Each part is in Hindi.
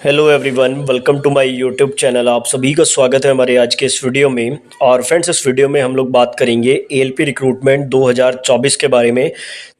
Hello everyone, welcome to my YouTube channel. आप सभी का स्वागत है हमारे आज के इस वीडियो में। और फ्रेंड्स, इस वीडियो में हम लोग बात करेंगे एएलपी रिक्रूटमेंट 2024 के बारे में।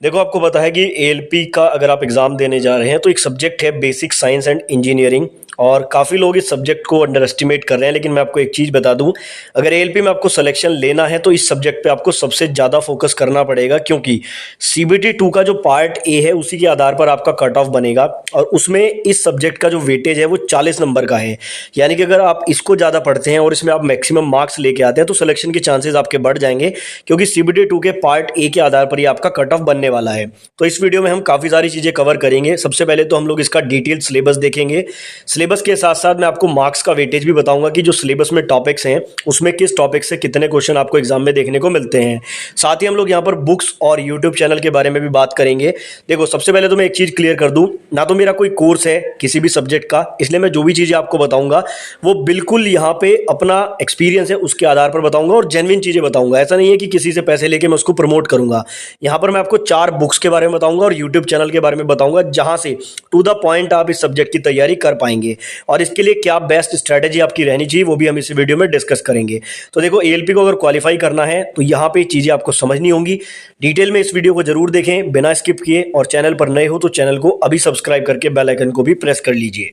देखो, आपको पता है कि एएलपी का अगर आप एग्ज़ाम देने जा रहे हैं तो एक सब्जेक्ट है बेसिक साइंस एंड इंजीनियरिंग, और काफ़ी लोग इस सब्जेक्ट को अंडर एस्टिमेट कर रहे हैं। लेकिन मैं आपको एक चीज़ बता दूं, अगर एएलपी में आपको सिलेक्शन लेना है तो इस सब्जेक्ट पे आपको सबसे ज़्यादा फोकस करना पड़ेगा, क्योंकि सीबीटी 2 का जो पार्ट ए है उसी के आधार पर आपका कट ऑफ बनेगा। और उसमें इस सब्जेक्ट का जो वेटेज है वो 40 नंबर का है। यानी कि अगर आप इसको ज़्यादा पढ़ते हैं और इसमें आप मैक्सिमम मार्क्स लेके आते हैं तो सिलेक्शन के चांसेस आपके बढ़ जाएंगे, क्योंकि सीबीटी 2 के पार्ट ए के आधार पर ही आपका कट ऑफ बनने वाला है। तो इस वीडियो में हम काफ़ी सारी चीज़ें कवर करेंगे। सबसे पहले तो हम लोग इसका डिटेल्ड सिलेबस देखेंगे। सिलेबस के साथ साथ मैं आपको मार्क्स का वेटेज भी बताऊंगा कि जो सिलेबस में टॉपिक्स हैं उसमें किस टॉपिक से कितने क्वेश्चन आपको एग्जाम में देखने को मिलते हैं। साथ ही हम लोग यहाँ पर बुक्स और यूट्यूब चैनल के बारे में भी बात करेंगे। देखो, सबसे पहले तो मैं एक चीज़ क्लियर कर दूं, ना तो मेरा कोई कोर्स है किसी भी सब्जेक्ट का, इसलिए मैं जो भी चीज़ें आपको बताऊंगा वो बिल्कुल यहाँ पे अपना एक्सपीरियंस है उसके आधार पर बताऊंगा और जेन्युइन चीज़ें बताऊंगा। ऐसा नहीं है कि किसी से पैसे लेके मैं उसको प्रमोट करूंगा। यहाँ पर मैं आपको 4 बुक्स के बारे में बताऊंगा और यूट्यूब चैनल के बारे में बताऊंगा, जहां से टू द पॉइंट आप इस सब्जेक्ट की तैयारी कर पाएंगे। और इसके लिए क्या बेस्ट स्ट्रैटेजी आपकी रहनी चाहिए वो भी हम इस वीडियो में डिस्कस करेंगे। तो देखो, एएलपी को अगर क्वालिफाई करना है तो यहाँ पे चीज़ें आपको समझनी होंगी। डिटेल में इस वीडियो को जरूर देखें बिना स्किप किए, और चैनल पर नए हो तो चैनल को अभी सब्सक्राइब करके बेल आइकन को भी प्रेस कर लीजिए।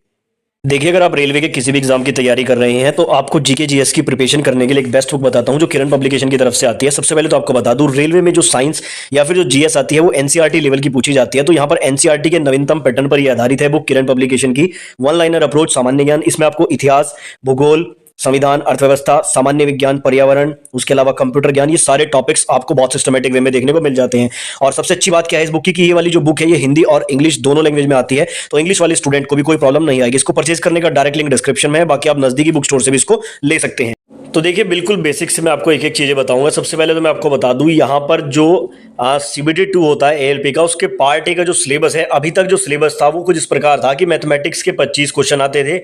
देखिए, अगर आप रेलवे के किसी भी एग्जाम की तैयारी कर रहे हैं तो आपको जीके जीएस की प्रिपरेशन करने के लिए एक बेस्ट बुक बताता हूं जो किरण पब्लिकेशन की तरफ से आती है। सबसे पहले तो आपको बता दूं, रेलवे में जो साइंस या फिर जो जीएस आती है वो एनसीईआरटी लेवल की पूछी जाती है। तो यहाँ पर एनसीईआरटी के नवीनतम पैटर्न पर यह आधारित है बुक किरण पब्लिकेशन की। वन लाइनर अप्रोच सामान्य ज्ञान, इसमें आपको इतिहास, भूगोल, संविधान, अर्थव्यवस्था, सामान्य विज्ञान, पर्यावरण, उसके अलावा कंप्यूटर ज्ञान, ये सारे टॉपिक्स आपको बहुत सिस्टमेटिक वे में देखने को मिल जाते हैं। और सबसे अच्छी बात क्या है इस बुक की कि ये वाली जो बुक है ये हिंदी और इंग्लिश दोनों लैंग्वेज में आती है। तो इंग्लिश वाले स्टूडेंट को भी कोई प्रॉब्लम नहीं आएगी। इसको परचेज करने का डायरेक्ट लिंक डिस्क्रिप्शन में है, बाकी आप नजदीकी बुक स्टोर से भी इसको ले सकते हैं। तो देखिए, बिल्कुल बेसिक से मैं आपको एक एक चीज़ें बताऊंगा। सबसे पहले तो मैं आपको बता दूं, यहाँ पर जो सीबीटी 2 होता है एएलपी का, उसके पार्ट ए का जो सिलेबस है, अभी तक जो सिलेबस था वो कुछ इस प्रकार था कि मैथमेटिक्स के 25 क्वेश्चन आते थे,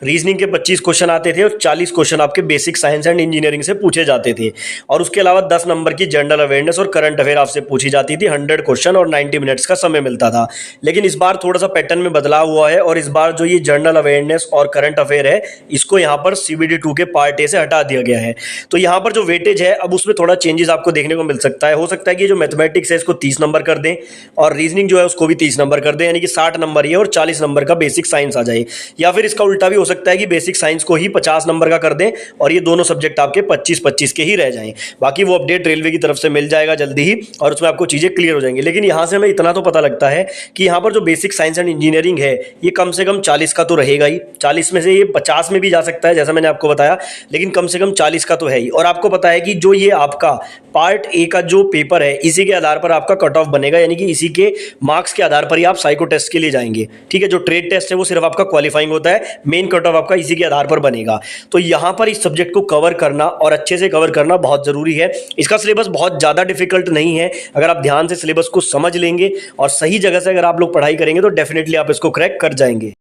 रीजनिंग के 25 क्वेश्चन आते थे और 40 क्वेश्चन आपके बेसिक साइंस एंड इंजीनियरिंग से पूछे जाते थे। और उसके अलावा 10 नंबर की जनरल अवेयरनेस और करंट अफेयर आपसे पूछी जाती थी। 100 क्वेश्चन और 90 मिनट्स का समय मिलता था। लेकिन इस बार थोड़ा सा पैटर्न में बदलाव हुआ है, और इस बार जो ये जनरल अवेयरनेस और करंट अफेयर है इसको यहाँ पर सीबीटी 2 के पार्ट ए से हटा दिया गया है। तो यहाँ पर जो वेटेज है अब उसमें थोड़ा चेंजेस आपको देखने को मिल सकता है। हो सकता है कि जो मैथमेटिक्स है इसको 30 नंबर कर दें और रीजनिंग जो है उसको भी 30 नंबर कर दें, यानी कि 60 नंबर ये और 40 नंबर का बेसिक साइंस आ जाए। या फिर इसका उल्टा भी हो सकता है कि बेसिक साइंस को ही 50 नंबर का कर दें और ये दोनों सब्जेक्ट आपके 25-25 के ही रह जाएं। बाकी वो अपडेट रेलवे की तरफ से मिल जाएगा जल्दी ही, और उसमें आपको चीज़ें क्लियर हो जाएंगी। लेकिन यहाँ से हमें इतना तो पता लगता है कि यहाँ पर जो बेसिक साइंस एंड इंजीनियरिंग है ये कम से कम 40 का तो रहेगा ही। 40 में से ये 50 में भी जा सकता है जैसा मैंने आपको बताया, लेकिन कम से कम 40 का तो है ही। और आपको पता है कि जो ये आपका पार्ट ए का जो पेपर है इसी के आधार पर आपका कट ऑफ बनेगा, यानी कि इसी के मार्क्स के आधार पर ही आप साइको टेस्ट के लिए जाएंगे। ठीक है, जो ट्रेड टेस्ट है वो सिर्फ आपका क्वालिफाइंग होता है, मेन कट ऑफ आपका इसी के आधार पर बनेगा। तो यहां पर इस सब्जेक्ट को कवर करना और अच्छे से कवर करना बहुत जरूरी है। इसका सिलेबस बहुत ज्यादा डिफिकल्ट नहीं है। अगर आप ध्यान से सिलेबस को समझ लेंगे और सही जगह से अगर आप लोग पढ़ाई करेंगे तो डेफिनेटली आप इसको क्रैक कर जाएंगे।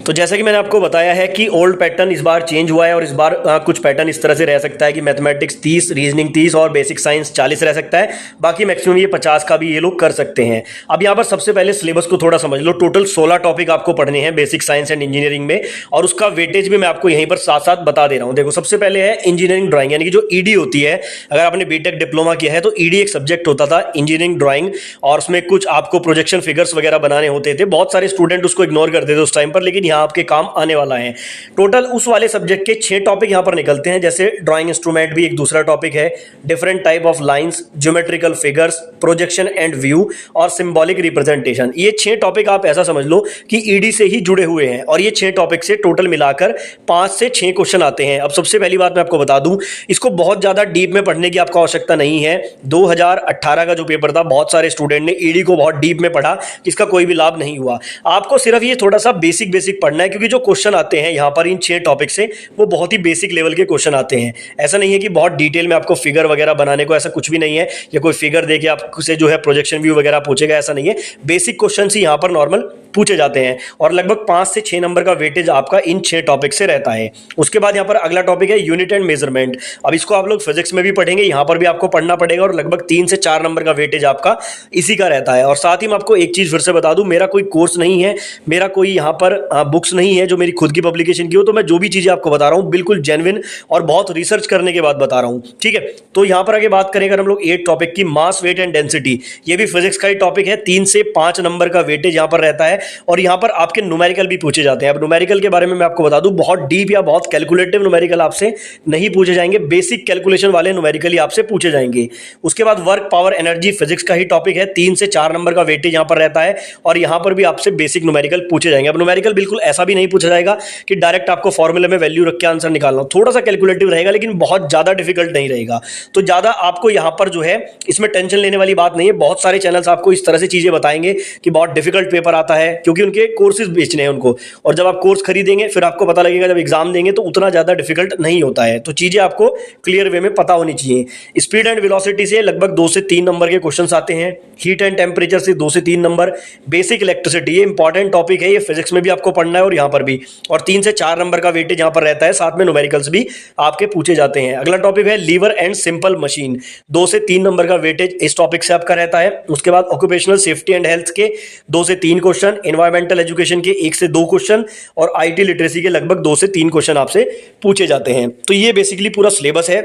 तो जैसा कि मैंने आपको बताया है कि ओल्ड पैटर्न इस बार चेंज हुआ है, और इस बार कुछ पैटर्न इस तरह से रह सकता है कि मैथमेटिक्स 30, रीजनिंग 30 और बेसिक साइंस 40 रह सकता है। बाकी मैक्सिमम ये 50 का भी ये लोग कर सकते हैं। अब यहाँ पर सबसे पहले सिलेबस को थोड़ा समझ लो। टोटल 16 टॉपिक आपको पढ़ने हैं बेसिक साइंस एंड इंजीनियरिंग में, और उसका वेटेज भी मैं आपको यहीं पर साथ साथ बता दे रहा हूँ। देखो, सबसे पहले है इंजीनियरिंग ड्राइंग, यानी कि जो ईडी होती है। अगर आपने बीटेक डिप्लोमा किया है तो ईडी एक सब्जेक्ट होता था, इंजीनियरिंग ड्राइंग, और उसमें कुछ आपको प्रोजेक्शन फिगर्स वगैरह बनाने होते थे। बहुत सारे स्टूडेंट उसको इग्नोर करते थे उस टाइम पर, लेकिन यहाँ आपके काम आने वाला है। टोटल उस वाले सब्जेक्ट के 6 टॉपिक यहां पर निकलते हैं, जैसे ड्राइंग इंस्ट्रूमेंट भी एक दूसरा टॉपिक है, different type of lines, geometrical figures, projection and view और सिंबॉलिक रिप्रेजेंटेशन। ये 6 टॉपिक आप ऐसा समझ लो कि ईडी से ही जुड़े हुए हैं, और ये 6 टॉपिक से टोटल मिलाकर 5 से 6 क्वेश्चन आते हैं। अब सबसे पहली बात मैं आपको बता दूं, इसको बहुत ज्यादा डीप में पढ़ने की आपको आवश्यकता नहीं है। 2018 का जो पेपर था, बहुत सारे स्टूडेंट ने ईडी को बहुत डीप में पढ़ा, इसका कोई भी लाभ नहीं हुआ। आपको सिर्फ ये थोड़ा सा बेसिक पढ़ना है, क्योंकि जो क्वेश्चन आते हैं यहां पर इन 6 टॉपिक से वो बहुत ही बेसिक लेवल के क्वेश्चन आते हैं। ऐसा नहीं है कि बहुत डिटेल में आपको फिगर वगैरह बनाने को, ऐसा कुछ भी नहीं है, या कोई फिगर देके आपसे जो है प्रोजेक्शन व्यू वगैरह पूछेगा, ऐसा नहीं है। बेसिक क्वेश्चन ही यहां पर नॉर्मल पूछे जाते हैं, और लगभग 5 से 6 नंबर का वेटेज आपका इन 6 टॉपिक से रहता है। उसके बाद यहाँ पर अगला टॉपिक है यूनिट एंड मेजरमेंट। अब इसको आप लोग फिजिक्स में भी पढ़ेंगे, यहाँ पर भी आपको पढ़ना पड़ेगा, और लगभग 3 से 4 नंबर का वेटेज आपका इसी का रहता है। और साथ ही मैं आपको एक चीज फिर से बता दूं, मेरा कोई कोर्स नहीं है, मेरा कोई यहाँ पर बुक्स नहीं है जो मेरी खुद की पब्लिकेशन की हो, तो मैं जो भी चीज़ें आपको बता रहा हूँ बिल्कुल जेन्युइन और बहुत रिसर्च करने के बाद बता रहा हूँ, ठीक है। तो यहाँ पर आगे बात करें अगर हम लोग 8 टॉपिक की, मास, वेट एंड डेंसिटी, ये भी फिजिक्स का ही टॉपिक है। 3 से 5 नंबर का वेटेज यहाँ पर रहता है और यहाँ पर आपके न्यूमेरिकल भी पूछे जाते हैं। अब न्यूमेरिकल के बारे में मैं आपको बता दूं, बहुत डीप या बहुत कैलकुलेटिव न्यूमेरिकल आपसे नहीं पूछे जाएंगे, बेसिक कैलकुलेशन वाले न्यूमेरिकल ही आपसे पूछे जाएंगे। उसके बाद वर्क, पावर, एनर्जी, फिजिक्स का ही टॉपिक है। 3 से 4 नंबर का वेटेज यहाँ पर रहता है और यहाँ पर भी आपसे बेसिक न्यूमेरिकल पूछे जाएंगे। अब न्यूमेरिकल बिल्कुल ऐसा भी नहीं पूछा जाएगा कि डायरेक्ट आपको फॉर्मूले में वैल्यू रख के आंसर निकालना, थोड़ा सा कैलकुलेटिव रहेगा लेकिन बहुत ज्यादा डिफिकल्ट नहीं रहेगा। तो ज्यादा आपको यहाँ पर जो है इसमें टेंशन लेने वाली बात नहीं है। बहुत सारे चैनल्स आपको इस तरह से चीजें बताएंगे कि बहुत डिफिकल्ट पेपर आता है, क्योंकि उनके कोर्सेज बेचने हैं उनको, और जब आप कोर्स खरीदेंगे फिर आपको पता लगेगा जब एग्जाम देंगे तो उतना ज्यादा डिफिकल्ट नहीं होता है। तो चीजें आपको क्लियर वे में पता होनी चाहिए। स्पीड एंड वेलोसिटी से लगभग 2 से 3 नंबर के क्वेश्चंस आते हैं। हीट एंड टेम्परेचर से 2 से 3 नंबर। बेसिक इलेक्ट्रिसिटी, ये इंपॉर्टेंट टॉपिक है, ये फिजिक्स में भी आपको पढ़ना है और यहाँ पर भी, और 3 से 4 नंबर का वेटेज यहाँ पर रहता है। साथ में न्यूमेरिकल्स भी आपके पूछे जाते हैं। अगला टॉपिक है लीवर एंड सिंपल मशीन, 2 से 3 नंबर का वेटेज इस टॉपिक से आपका रहता है। उसके बाद ऑक्यूपेशनल सेफ्टी एंड हेल्थ के 2 से 3 क्वेश्चन, एनवायरमेंटल एजुकेशन के 1 से 2 क्वेश्चन और आईटी लिटरेसी के लगभग 2 से 3 क्वेश्चन आपसे पूछे जाते हैं। तो ये बेसिकली पूरा सिलेबस है।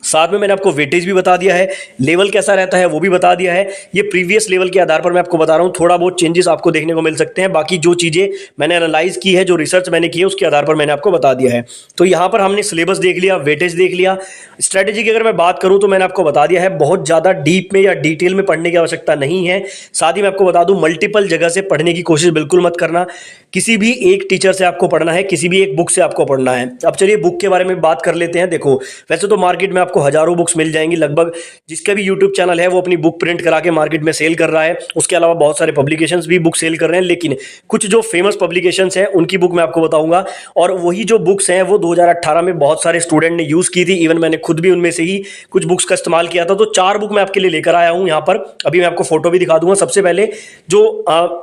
साथ में मैंने आपको वेटेज भी बता दिया है, लेवल कैसा रहता है वो भी बता दिया है। ये प्रीवियस लेवल के आधार पर मैं आपको बता रहा हूँ, थोड़ा बहुत चेंजेस आपको देखने को मिल सकते हैं। बाकी जो चीज़ें मैंने एनालाइज की है, जो रिसर्च मैंने की है, उसके आधार पर मैंने आपको बता दिया है। तो यहाँ पर हमने सिलेबस देख लिया, वेटेज देख लिया। स्ट्रैटेजी की अगर मैं बात करूँ तो मैंने आपको बता दिया है, बहुत ज़्यादा डीप में या डिटेल में पढ़ने की आवश्यकता नहीं है। साथ ही मैं आपको बता दूँ, मल्टीपल जगह से पढ़ने की कोशिश बिल्कुल मत करना। किसी भी एक टीचर से आपको पढ़ना है, किसी भी एक बुक से आपको पढ़ना है। अब चलिए बुक के बारे में बात कर लेते हैं। देखो, वैसे तो मार्केट में आपको हजारों बुक्स मिल जाएंगी, लगभग जिसका भी यूट्यूब चैनल है वो अपनी बुक प्रिंट करा के मार्केट में सेल कर रहा है। उसके अलावा बहुत सारे पब्लिकेशंस भी बुक सेल कर रहे हैं, लेकिन कुछ जो फेमस पब्लिकेशंस हैं उनकी बुक मैं आपको बताऊंगा। और वही जो बुक्स हैं वो 2018 में बहुत सारे स्टूडेंट ने यूज की थी, इवन मैंने खुद भी उनमें से ही कुछ बुक्स का इस्तेमाल किया था। तो 4 बुक मैं आपके लिए लेकर आया हूं यहाँ पर, अभी मैं आपको फोटो भी दिखा दूंगा। सबसे पहले जो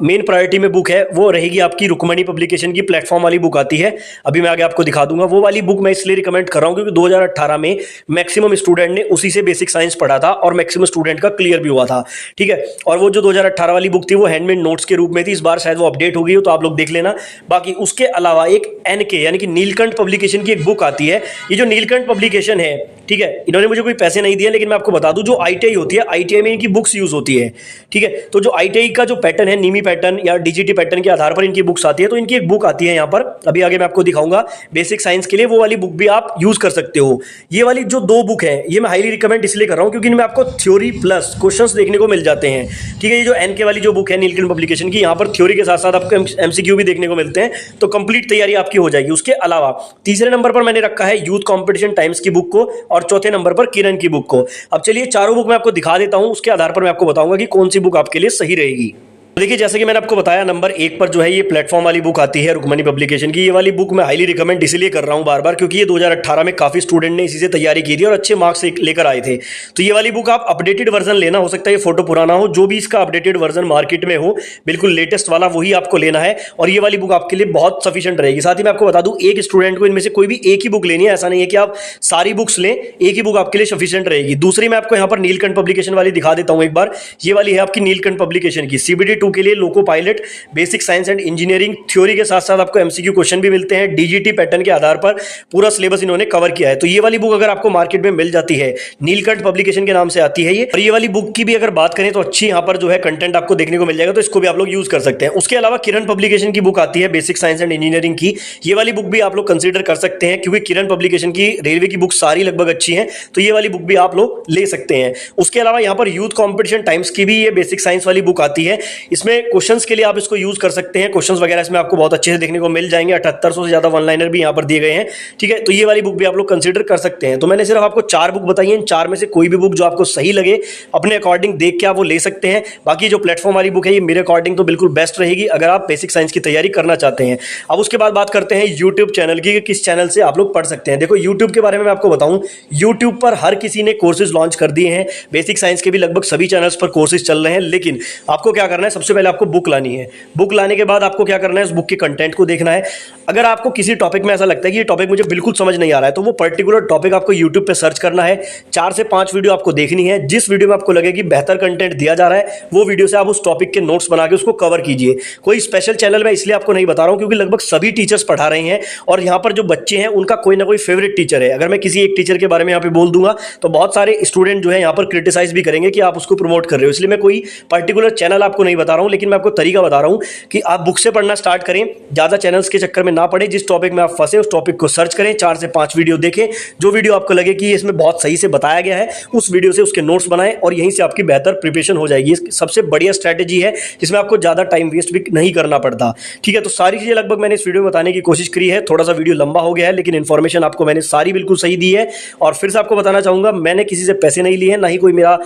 मेन प्रायोरिटी में बुक है वो रहेगी आपकी रुक्मणी पब्लिकेशन की प्लेटफॉर्म वाली बुक आती है, अभी मैं आगे आपको दिखा दूंगा। वो वाली बुक मैं इसलिए रिकमेंड कर रहा हूं क्योंकि 2018 में मैक्सिमम स्टूडेंट ने उसी से बेसिक साइंस पढ़ा था और मैक्सिमम स्टूडेंट का क्लियर भी हुआ था, ठीक है। और वो जो 2018 वाली बुक थी वो हैंडमेड नोट्स के रूप में थी, इस बार शायद वो अपडेट हो गई हो, तो आप लोग देख लेना। बाकी उसके अलावा एक एनके यानी कि नीलकंठ पब्लिकेशन की एक बुक आती है। ये जो नीलकंठ पब्लिकेशन है, ठीक है, इन्होंने मुझे कोई पैसे नहीं दिए, लेकिन मैं आपको बता दूं, जो आईटीआई होती है, आईटीआई में इनकी बुक्स यूज होती है, ठीक है। तो जो आईटीआई का जो पैटर्न है, नीमी पैटर्न या डीजीटी पैटर्न के आधार पर इनकी बुक्स आती है। तो इनकी एक बुक आती है यहाँ पर, अभी आगे मैं आपको दिखाऊंगा बेसिक साइंस के लिए, वो वाली बुक भी आप यूज कर सकते हो। ये वाली जो 2 बुक है ये मैं हाईली रिकमेंड इसलिए कर रहा हूं क्योंकि इनमें आपको थ्योरी प्लस क्वेश्चंस देखने को मिल जाते हैं, ठीक है। ये जो एनके वाली जो बुक है नीलकंठ पब्लिकेशन की, यहाँ पर थ्योरी के साथ साथ आपको एमसीक्यू भी देखने को मिलते हैं, तो कंप्लीट तैयारी आपकी हो जाएगी। उसके अलावा तीसरे नंबर पर मैंने रखा है यूथ कंपटीशन टाइम्स की बुक को और चौथे नंबर पर किरण की बुक को। अब चलिए चारों बुक मैं आपको दिखा देता हूं, उसके आधार पर मैं आपको बताऊंगा कि कौन सी बुक आपके लिए सही रहेगी। देखिए, जैसे कि मैंने आपको बताया, नंबर 1 पर जो है ये प्लेटफॉर्म वाली बुक आती है रुक्मणी पब्लिकेशन की। ये वाली बुक मैं हाईली रिकमेंड इसलिए कर रहा हूं बार बार क्योंकि ये 2018 में काफी स्टूडेंट ने इसी से तैयारी की थी और अच्छे मार्क्स लेकर आए थे। तो ये वाली बुक आप अपडेटेड वर्जन लेना, हो सकता है ये फोटो पुराना हो, जो भी इसका अपडेटेड वर्जन मार्केट में हो बिल्कुल लेटेस्ट वाला वही आपको लेना है और ये वाली बुक आपके लिए बहुत सफिशिएंट रहेगी। साथ ही मैं आपको बता दूं, एक स्टूडेंट को इनमें से कोई भी एक ही बुक लेनी है, ऐसा नहीं है कि आप सारी बुक्स लें, एक ही बुक आपके लिए सफिशिएंट रहेगी। दूसरी मैं आपको यहाँ पर नीलकंठ पब्लिकेशन वाली दिखा देता हूं एक बार। ये वाली है आपकी नीलकंठ पब्लिकेशन की, CBT 2 के लिए loco pilot, basic science and engineering theory के साथ साथ आपको एमसीक्यू क्वेश्चन भी मिलते हैं। डीजीटी पैटर्न के आधार पर पूरा सिलेबस इन्होंने कवर किया है। तो ये वाली बुक अगर आपको मार्केट में मिल जाती है, नीलकंठ पब्लिकेशन के नाम से आती है ये, और ये वाली बुक की भी अगर बात करें तो अच्छी यहाँ पर जो है कंटेंट आपको देखने को मिल जाएगा, तो इसको भी आप लोग यूज कर सकते हैं। उसके अलावा किरण पब्लिकेशन की बुक आती है बेसिक साइंस एंड इंजीनियरिंग की, ये वाली बुक भी आप लोग कंसीडर कर सकते हैं क्योंकि किरण पब्लिकेशन की रेलवे की बुक सारी लगभग अच्छी हैं, तो ये वाली बुक भी आप लोग ले सकते हैं। उसके अलावा यहाँ पर यूथ कॉम्पिटिशन टाइम्स की भी ये बेसिक साइंस वाली बुक आती है। इसमें क्वेश्चंस के लिए आप इसको यूज कर सकते हैं, क्वेश्चंस वगैरह इसमें आपको बहुत अच्छे से देखने को मिल जाएंगे। 7800 से ज्यादा वन लाइनर भी यहाँ पर दिए गए हैं, ठीक है। तो ये वाली बुक भी आप लोग कंसीडर कर सकते हैं। तो मैंने सिर्फ आपको 4 बुक बताई हैं, इन 4 में से कोई भी बुक जो आपको सही लगे अपने अकॉर्डिंग देख के आप वो ले सकते हैं। बाकी जो प्लेटफॉर्म वाली बुक है ये मेरे अकॉर्डिंग तो बिल्कुल बेस्ट रहेगी अगर आप बेसिक साइंस की तैयारी करना चाहते हैं। अब उसके बाद बात करते हैं यूट्यूब चैनल की, किस चैनल से आप लोग पढ़ सकते हैं। देखो, यूट्यूब के बारे में मैं आपको बताऊं, यूट्यूब पर हर किसी ने कोर्सेज लॉन्च कर दिए हैं, बेसिक साइंस के भी लगभग सभी चैनल्स पर कोर्सेज चल रहे हैं। लेकिन आपको क्या करना है, सबसे सबसे पहले आपको बुक लानी है। बुक लाने के बाद आपको क्या करना है, उस बुक के कंटेंट को देखना है। अगर आपको किसी टॉपिक में ऐसा लगता है कि ये टॉपिक मुझे बिल्कुल समझ नहीं आ रहा है, तो वो पर्टिकुलर टॉपिक आपको यूट्यूब पे सर्च करना है। 4 से 5 वीडियो आपको देखनी है। जिस वीडियो में आपको लगे कि बेहतर कंटेंट दिया जा रहा है, वो वीडियो से आप उस टॉपिक के नोट्स बना के उसको कवर कीजिए। कोई स्पेशल चैनल मैं इसलिए आपको नहीं बता रहा हूं क्योंकि लगभग सभी टीचर्स पढ़ा रहे हैं और यहाँ पर जो बच्चे हैं उनका कोई ना कोई फेवरेट टीचर है। अगर मैं किसी एक टीचर के बारे में यहाँ पे बोल दूंगा तो बहुत सारे स्टूडेंट जो है यहाँ पर क्रिटिसाइज भी करेंगे कि आप उसको प्रमोट कर रहे हो। इसलिए मैं कोई पर्टिकुलर चैनल आपको नहीं बता रहा हूं, लेकिन मैं आपको तरीका बता रहा हूं कि आप बुक से पढ़ना स्टार्ट करें, ज्यादा चैनल्स के चक्कर में ना पड़े। जिस टॉपिक में आप फंसे उस टॉपिक को सर्च करें, 4 से 5 वीडियो देखें। जो वीडियो आपको लगे कि इसमें बहुत सही से बताया गया है, उस वीडियो से उसके नोट्स बनाएं और यहीं से आपकी बेहतर प्रिपरेशन हो जाएगी। सबसे बढ़िया स्ट्रैटेजी है जिसमें आपको ज्यादा टाइम वेस्ट भी नहीं करना पड़ता। ठीक है, तो सारी चीजें लगभग मैंने इस वीडियो में बताने की कोशिश करी है। थोड़ा सा वीडियो लंबा हो गया है, लेकिन इन्फॉर्मेशन आपको मैंने सारी बिल्कुल सही दी है। और फिर से आपको बताना चाहूंगा, मैंने किसी से पैसे नहीं लिए हैं, ना ही कोई मेरा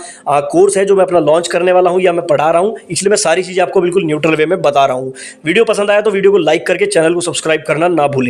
कोर्स है जो मैं अपना लॉन्च करने वाला हूं या मैं पढ़ा रहा हूं। इसलिए मैं सारी चीजें आपको बिल्कुल न्यूट्रल वे में बता रहा हूं। वीडियो पसंद आया तो वीडियो को लाइक करके चैनल को सब्सक्राइब करना ना भूलें।